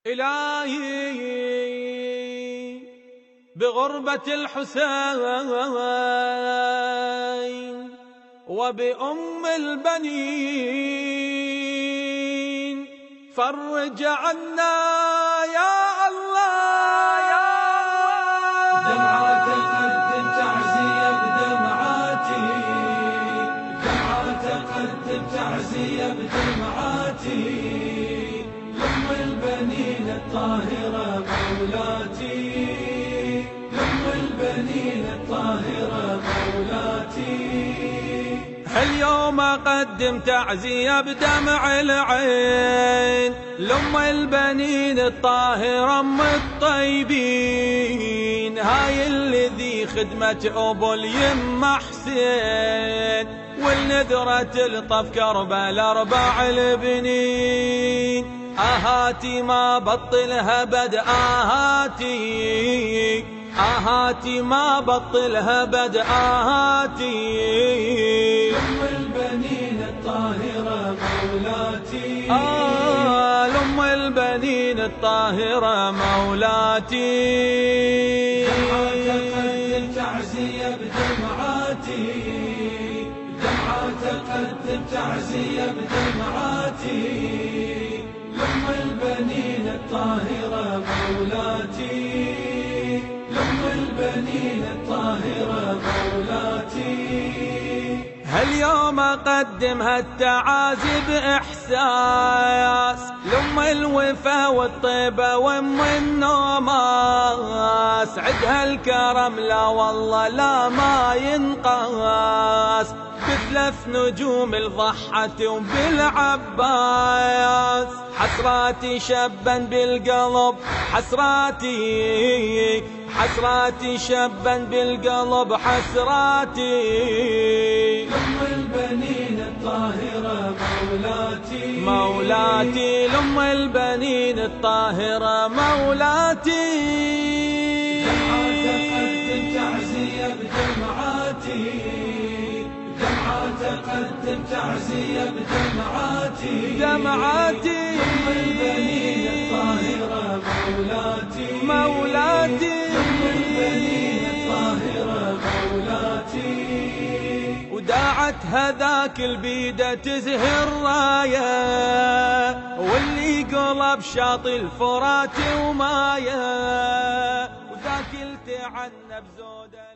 إلهي بغربة الحسين وبأم البنين فرج عنا يا الله يا الله. دمعات قدم تعزية بدمعاتي، دمعات قدم تعزية بدمعاتي، لأم البنين الطاهرة مولاتي، لأم البنين الطاهرة مولاتي. اليوم أقدم تعزية بدمع العين لأم البنين الطاهرة أم الطيبين، هاي الذي خدمة أبو اليم حسين والنذرة الطف كربلاء 4 البنين. آهاتي ما بطلها بد آهاتي، آهاتي ما بطلها بد آهاتي، لأم البنين الطاهرة مولاتي، لأم البنين الطاهرة مولاتي. دمعات قدم تعزية بدمعاتي، دمعات قدم تعزية بدمعاتي، لأم البنين الطاهرة مولاتي، لأم البنين الطاهرة مولاتي. هاليوم أقدم هالتعازي بإحساس لأم الوفا والطيبة وأم النوماس، عدها الكرم لا والله لا ما ينقاس، ب3 نجوم الضحت وبالعباس. حسراتي شبا بالقلب حسراتي، حسراتي شبا بالقلب حسراتي، لأم البنين الطاهرة مولاتي، مولاتي لأم البنين الطاهرة مولاتي. دمعات قدم تعزية بدمعاتي، دمعات قدم تعزية بدمعاتي، دمعاتي لأم البنين الطاهرة مولاتي، مولاتي لأم البنين الطاهرة مولاتي. وداعت هذاك البيدة تزهر راية واللي قلب شاطئ الفرات ومايه، وذاك التعنى بزوده